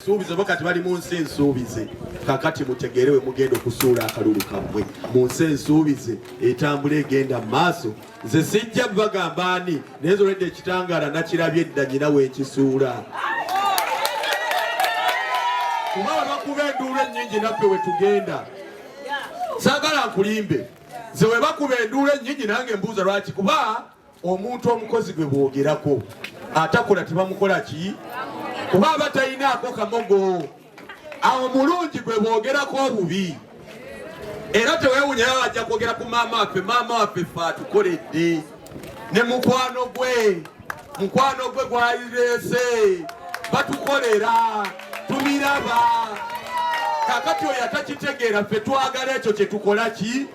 Suubize bakati bali mu nsi ensuubize kakati mutegerewe mugenda okusuula akalulu kammwe mu nsi ensuubize etambula egenda mu maaso nze sijja bagamba ani naye zolwedde ekitangaala nakirabye edda nyina weekisuula kuba webakuba enduulu ennyingi naffe we tugenda saagala nkulimbe nze we bakuba enduulu ennyingi nange mbuuza lwaki kuba omuntu omukozi gwe bwogerako atakola tebamukola ki kuba abatayinaako kamogo awo mulungi gwe boogerako obubi era teweewunyayo wajja kwogera ku maama waffe ffe atukoledde ne mukwano gwe gwayireese batukolera tumilaba kakati oyo atakitegeera ffe twagala ekyo kyetukola ki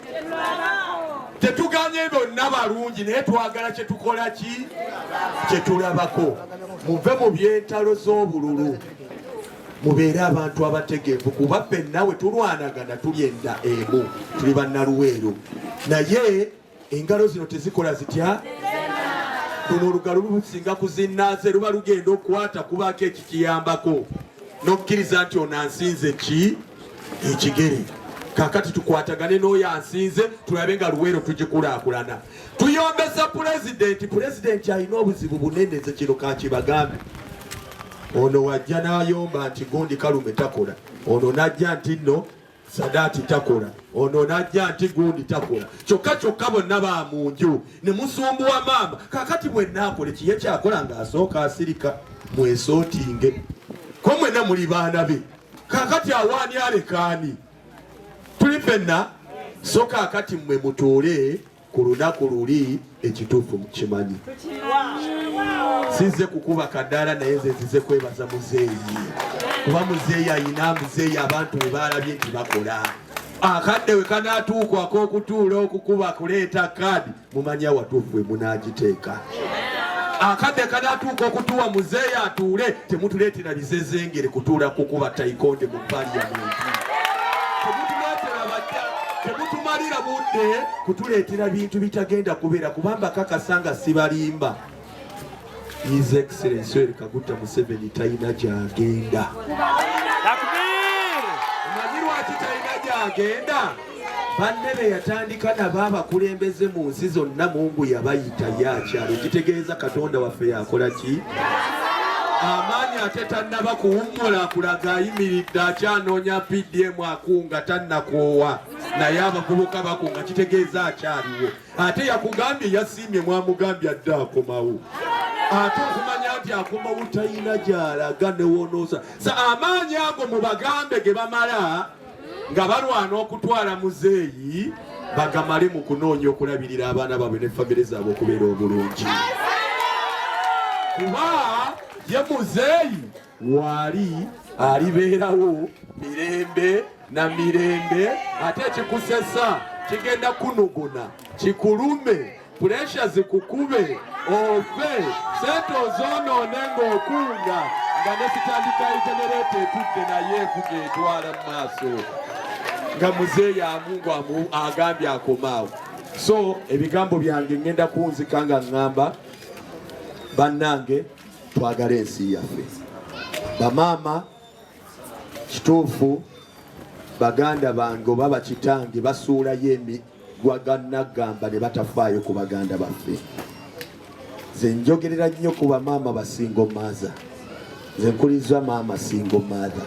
tetuganye byonna balungi naye twagala kyetukola ki kyetulabako muve mu byentalo z'obululu mubeere abantu abategeevu kuba ffenna we tulwanagana tulyenda emu tuli bannaluweero naye engalo zino tezikola zitya luno olugalo lusinga kuzinaaze luba lugenda okukwata kubaako ekikiyambako n'okkiriza nti ono ansinze ki ekigere kakati tukwatagane n'oyo ansinze tulabe nga luweero tugikulaakulana tuyombesa pulezidenti alina obuzibu bunene nze kino kankibagambe ono wajja n'ayomba nti gundi kalume takola ono najja nti nno sadaati takola ono najja nti gundi takola kyokka bonna ba mu nju ne musumbuwa maama kakati bwennaakole kiye kyakola ng'asooka asirika mwesootinge ko mwenna muli baana be kakati awaani alekaani tuli ffenna so kakati mmwe mutuule ku lunaku luli ekituufu mukimanyi sinze kukuba kadaala naye nze nzize kwebaza muzeeyi kuba muzeeyi ayina muzeeyi abantu bwe baalabye nti bakola akadde we kanaatuuka ak'okutuula okukuba kuleeta kaadi mumanya watuufu we munaagiteeka akadde kanaatuuka okutuwa muzeeyi atuule temutuleetera bizezengere kutuula kukuba tayikonde mu paliyamenti temutumalira budde kutuleetera bintu bitagenda kubeera kubamba kakasanga sibalimba His Excellency Yoweri Kaguta Museveni talina gyagenda omanyi lwaki talina gyagenda banne be yatandika nabo abakulembeze mu nsi zonna Mungu yabayita yakyalo kitegeeza Katonda waffe yakola ki amaanyi ate tannaba kuwummula kulaga ayimiridde akyanoonya PDM akunga tannakoowa naye abavubuka bakunga kitegeeza akyaliwo ate yakugambye yasiimye mwamugambye adde akomawo ate okumanya nti akomawo talina gy'alaga newonoosa sa amaanyi ago mu bagambe ge bamala nga balwana okutwala muzeeyi bagamale mu kunoonya okulabirira abaana baabwe ne famire zaabwe okubeera obulungi kuba ye muzeeyi waali alibeerawo mirembe na mirembe ate ekikusesa kigenda kunuguna kikulume puresha zikukube ofe sente ozonoone ng'okunga nga nekitandikayo genereeta etudde naye evuga etwala mu maaso nga muzeeyi amungu agambye akomaawo so ebigambo byange ngenda kunzika nga ŋŋamba bannange twagala ensi yaffe bamaama kituufu baganda bange oba bakitange basuulayo emigwagannagamba ne batafaayo ku baganda baffe nze njogerera nnyo ku bamaama basingo maaza nze nkuliza maama singo maatha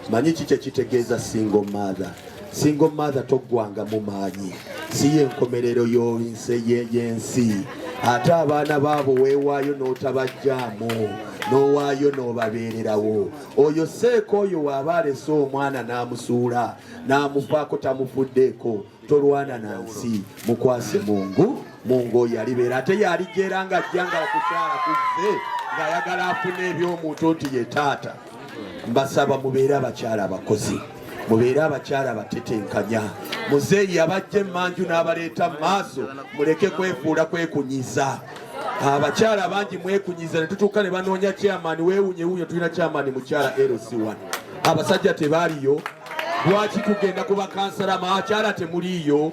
manyi ki kyekitegeeza singo maatha toggwanga mu maanyi si yenkomerero y'ensi ate abaana baabo weewaayo n'otabajjaamu n'owaayo n'obabeererawo oyo seeko oyo waaba alese omwana n'amusuula n'amufaako tamufuddeeko tolwana na nsi mukwase Mungu oyo alibeera ate yalijjeera ng'ajja nga okukyala kuzze ng'ayagala afune eby'omuntu nti ye taata mbasaba mubeere abakyala abakozi mubeere abakyala abatetenkanya muzeeyi abajja emmanju n'abaleeta mu maaso muleke kwefuula kwekunyiza abakyala bangi mwekunyiza ne tutuuka ne banoonya chairman weewunyewunya tulina chairman mukyala LC1 abasajja tebaaliyo lwaki tugenda kuba kansala abakyala temuliiyo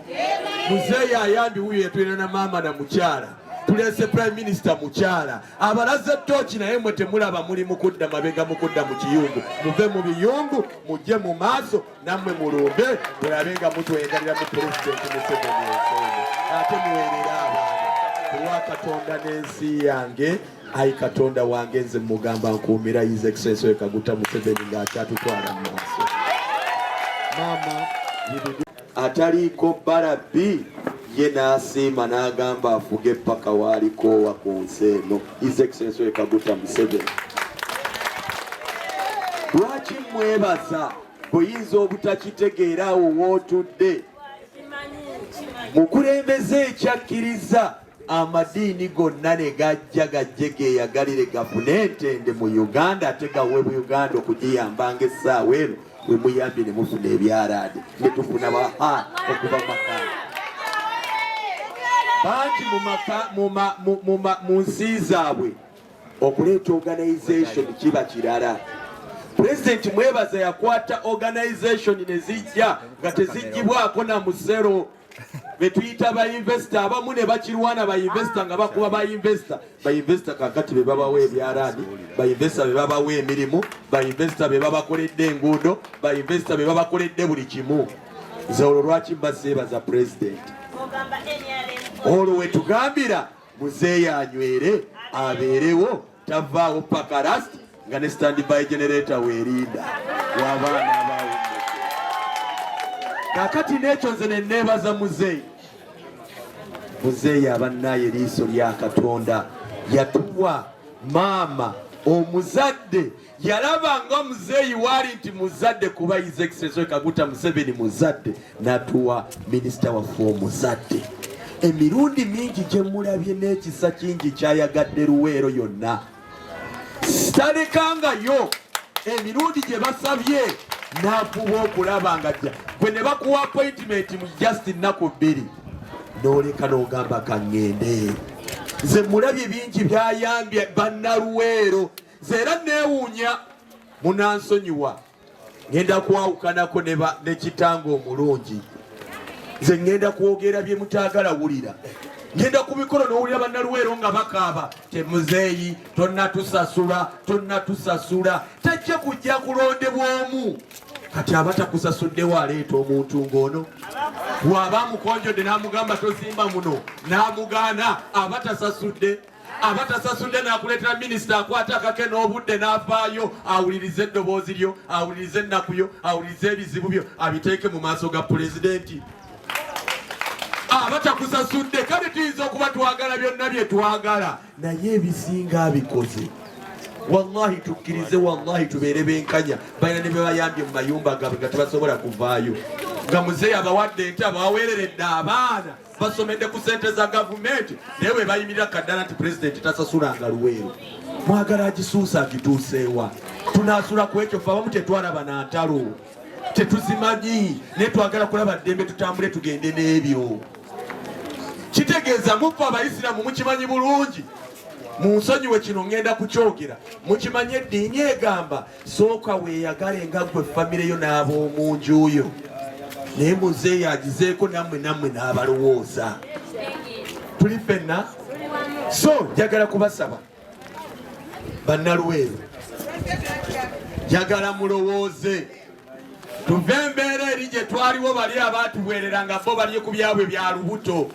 muzeeyi ayambi wuyo yatulina na maama na mukyala tulese prime minister mukyala abalaze tochi naye mwe temulaba muli mukudda mabega mukudda mu kiyungu muve mu biyungu mujje mu maaso nammwe mulumbe mulabenga mutwegalira mu president Museveni ate muwerera abaana olwa Katonda n'ensi yange ayi Katonda wange nze mugamba nkuumira His Excellency Kaguta Museveni ng'akyatutwala mu maaso mama ataliko barabi ye n'asiima n'agamba afuge paka waaliko wa ku nsi eno His Excellency Kaguta Museveni. Lwaki mwebaza buyinza obutakitegeerawo wootudde mukulembeze ekyakkiriza amadiini gonna ne gajja gajje geeyagalire gafune entende mu Uganda ate gawe mu Uganda okugiyambanga essaawa eno we muyambye ne mufuna ebyaraade ne tufuna baha okuva mu maka bangi mu nsi zaabwe okuleeta organization kiba kirala. President mwebaza yakwata organization ne zijja nga tezigibwako na musero betuyita ba investor abamu ne bakirwana ba investor nga bakuba ba investor kakati be babawe ebyaraadi ba investor be babawe emirimu ba investor be babakoledde enguudo ba investor be babakoledde buli kimu. Zolo lwaki basebaza president olwo wetugambira muzeeyi anywere abeerewo tavaawo paka last nga ne standby generator weerinda w'abaana abawumudde. Kakati n'ekyo nze ne neebaza muzeeyi abannaye liiso lya Katonda yatuwa maama omuzadde yalabanga muzeeyi waali nti muzadde kuba His Excellency Kaguta Museveni muzadde n'atuwa minisita waffe omuzadde. Emirundi mingi gye mulabye n'ekisa kingi kyayagadde Luweero yonna sitalekangayo emirundi gye basabye n'afuba okulaba nga gwe ne bakuwa appointment mu just nnaku 2 n'oleka n'ogamba kaŋŋende. Nze mulabye bingi byayambye bannaluweero nze era neewuunya munansonyiwa ngenda kwawukanako ne kitange omulungi nze ngenda kwogera bye mutaagala wulira ngenda ku mikolo n'owulira bannaluweero nga bakaaba temuzeeyi tonnatusasula tajja kujja kulondebwa omu kati abatakusasuddewo aleeta omuntu ng'ono bw'aba amukonjodde n'amugamba tozimba muno n'amugaana abatasasudde n'akuleetera minisita akwata akake n'obudde n'afaayo awulirize eddoboozi lyo awulirize ennaku yo awulirize ebizibu byo abiteeke mu maaso ga pulezidenti. Abatakusasudde kale tuyinza okuba twagala byonna bye twagala naye ebisinga abikoze wallahi tukkirize wallahi tubeere benkanya balina ne bebayambye mu mayumba gaabwe nga tebasobola kuvaayo nga muzeeyi abawadde ente abaweereredde abaana basomedde ku ssente za gavumenti naye we bayimirira kaddala nti pulezidenti tasasulanga Luweero. Mwagala agisuusa agituuseewa tunaasula ku ekyo fe abamu tetwalaba na ntalo tetuzimanyi naye twagala kulaba ddembe tutambule tugende n'ebyo. Kitegeeza mufa abayisiraamu mukimanyi bulungi munsonyiwe kino ngenda kukyogera mukimanyi eddiini egamba sooka weeyagale nga gwe famire yo n'ab'omunju yo naye muzeeyi agizeeko nammwe n'abalowooza tuli ffenna. So njagala kubasaba bannaluweero njagala mulowooze tuve embeera eri gye twaliwo bali abaatuweereranga bo balye ku byabwe bya lubuto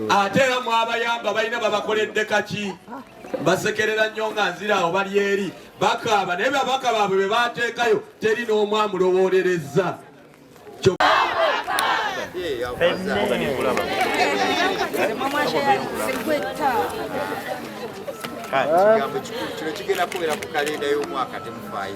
ate era mwabayamba balina babakoledde kaki basekerera nnyo nga nziraawo bali eri bakaaba naye babaka baabwe be baateekayo teri n'omu amulowolereza. Kino kigenda kubeera ku kalenda y'omwaka temufaayo